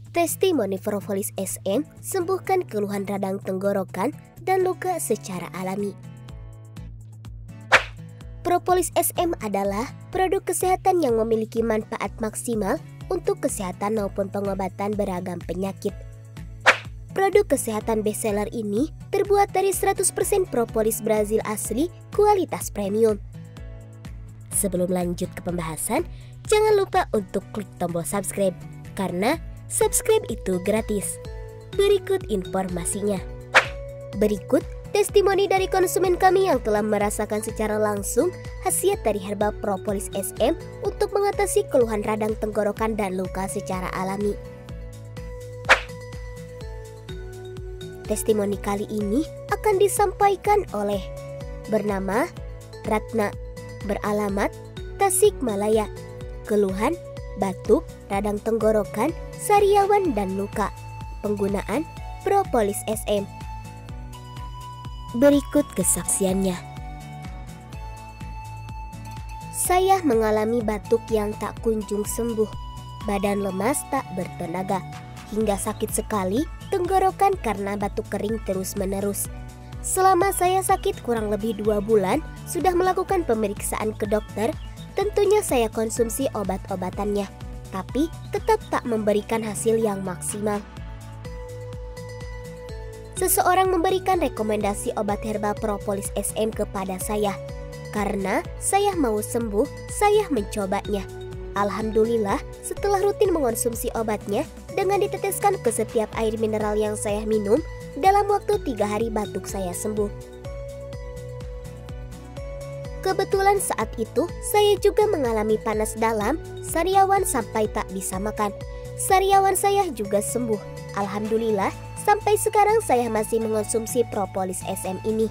Testimoni Propolis SM sembuhkan keluhan radang tenggorokan dan luka secara alami. Propolis SM adalah produk kesehatan yang memiliki manfaat maksimal untuk kesehatan maupun pengobatan beragam penyakit. Produk kesehatan bestseller ini terbuat dari 100% propolis Brazil asli kualitas premium. Sebelum lanjut ke pembahasan, jangan lupa untuk klik tombol subscribe karena subscribe itu gratis. Berikut informasinya. Berikut testimoni dari konsumen kami yang telah merasakan secara langsung khasiat dari herbal Propolis SM untuk mengatasi keluhan radang tenggorokan dan luka secara alami. Testimoni kali ini akan disampaikan oleh bernama Ratna, beralamat Tasikmalaya, keluhan batuk, radang tenggorokan, sariawan dan luka. Penggunaan Propolis SM. Berikut kesaksiannya. Saya mengalami batuk yang tak kunjung sembuh, badan lemas tak bertenaga, hingga sakit sekali tenggorokan karena batuk kering terus-menerus. Selama saya sakit kurang lebih 2 bulan, sudah melakukan pemeriksaan ke dokter. Tentunya saya konsumsi obat-obatannya, tapi tetap tak memberikan hasil yang maksimal. Seseorang memberikan rekomendasi obat herbal Propolis SM kepada saya. Karena saya mau sembuh, saya mencobanya. Alhamdulillah, setelah rutin mengonsumsi obatnya dengan diteteskan ke setiap air mineral yang saya minum, dalam waktu 3 hari batuk saya sembuh. Kebetulan saat itu saya juga mengalami panas dalam, sariawan sampai tak bisa makan. Sariawan saya juga sembuh. Alhamdulillah, sampai sekarang saya masih mengonsumsi Propolis SM ini.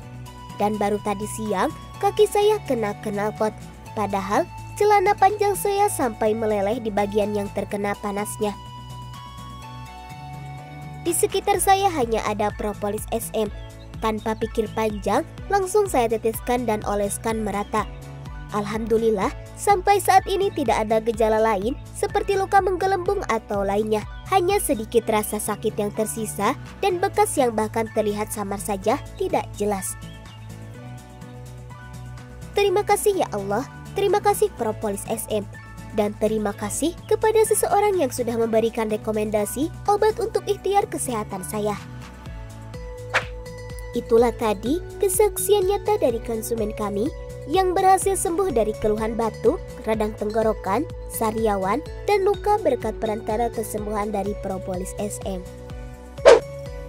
Dan baru tadi siang, kaki saya kena knalpot. Padahal celana panjang saya sampai meleleh di bagian yang terkena panasnya. Di sekitar saya hanya ada Propolis SM. Tanpa pikir panjang, langsung saya teteskan dan oleskan merata. Alhamdulillah, sampai saat ini tidak ada gejala lain seperti luka menggelembung atau lainnya. Hanya sedikit rasa sakit yang tersisa dan bekas yang bahkan terlihat samar saja tidak jelas. Terima kasih ya Allah, terima kasih Propolis SM. Dan terima kasih kepada seseorang yang sudah memberikan rekomendasi obat untuk ikhtiar kesehatan saya. Itulah tadi kesaksian nyata dari konsumen kami yang berhasil sembuh dari keluhan batuk, radang tenggorokan, sariawan, dan luka berkat perantara kesembuhan dari Propolis SM.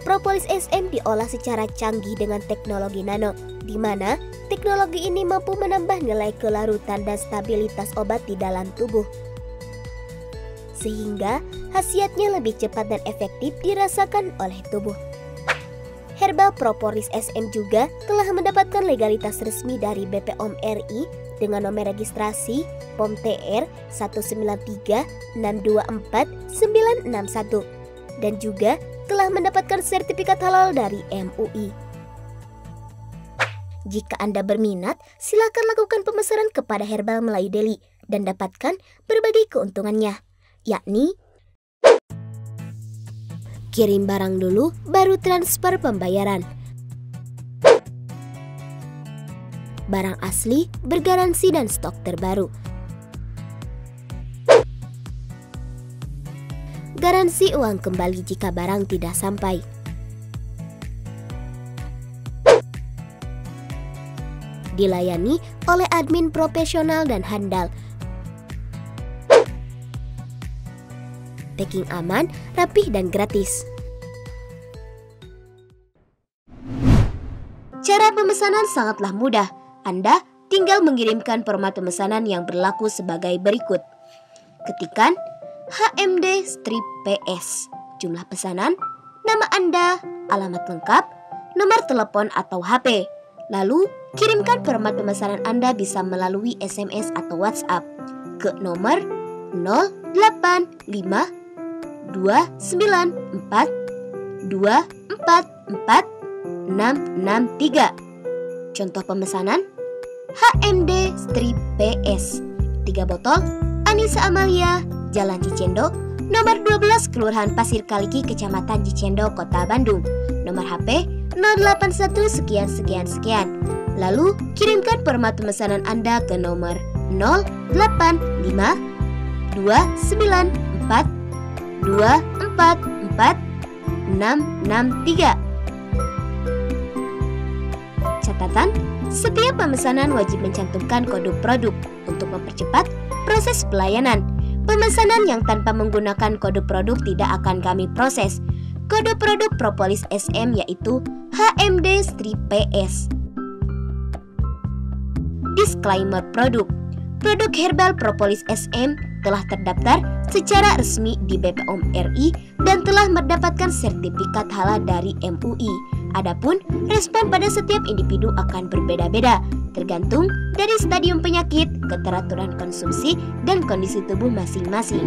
Propolis SM diolah secara canggih dengan teknologi nano, di mana teknologi ini mampu menambah nilai kelarutan dan stabilitas obat di dalam tubuh. Sehingga khasiatnya lebih cepat dan efektif dirasakan oleh tubuh. Herbal Propolis SM juga telah mendapatkan legalitas resmi dari BPOM RI dengan nomor registrasi POM TR 193624961 dan juga telah mendapatkan sertifikat halal dari MUI. Jika Anda berminat, silakan lakukan pemesanan kepada Herbal Melayu Deli dan dapatkan berbagai keuntungannya, yakni kirim barang dulu, baru transfer pembayaran. Barang asli, bergaransi dan stok terbaru. Garansi uang kembali jika barang tidak sampai. Dilayani oleh admin profesional dan handal. Packing aman, rapih dan gratis. Cara pemesanan sangatlah mudah. Anda tinggal mengirimkan format pemesanan yang berlaku sebagai berikut. Ketikkan HMD-PS, jumlah pesanan, nama Anda, alamat lengkap, nomor telepon atau HP. Lalu, kirimkan format pemesanan Anda bisa melalui SMS atau WhatsApp ke nomor 085 294 244 663 Contoh pemesanan: HMD strip PS 3 botol, Anissa Amalia, Jalan Cicendo, nomor 12 Kelurahan Pasir Kaliki, Kecamatan Cicendo, Kota Bandung. Nomor HP 081 sekian sekian sekian. Lalu kirimkan format pemesanan Anda ke nomor 085 294 244 663. Catatan, setiap pemesanan wajib mencantumkan kode produk untuk mempercepat proses pelayanan. Pemesanan yang tanpa menggunakan kode produk tidak akan kami proses. Kode produk Propolis SM yaitu HMD strip PS. Disclaimer produk. Produk herbal Propolis SM telah terdaftar secara resmi di BPOM RI dan telah mendapatkan sertifikat halal dari MUI. Adapun respon pada setiap individu akan berbeda-beda, tergantung dari stadium penyakit, keteraturan konsumsi, dan kondisi tubuh masing-masing.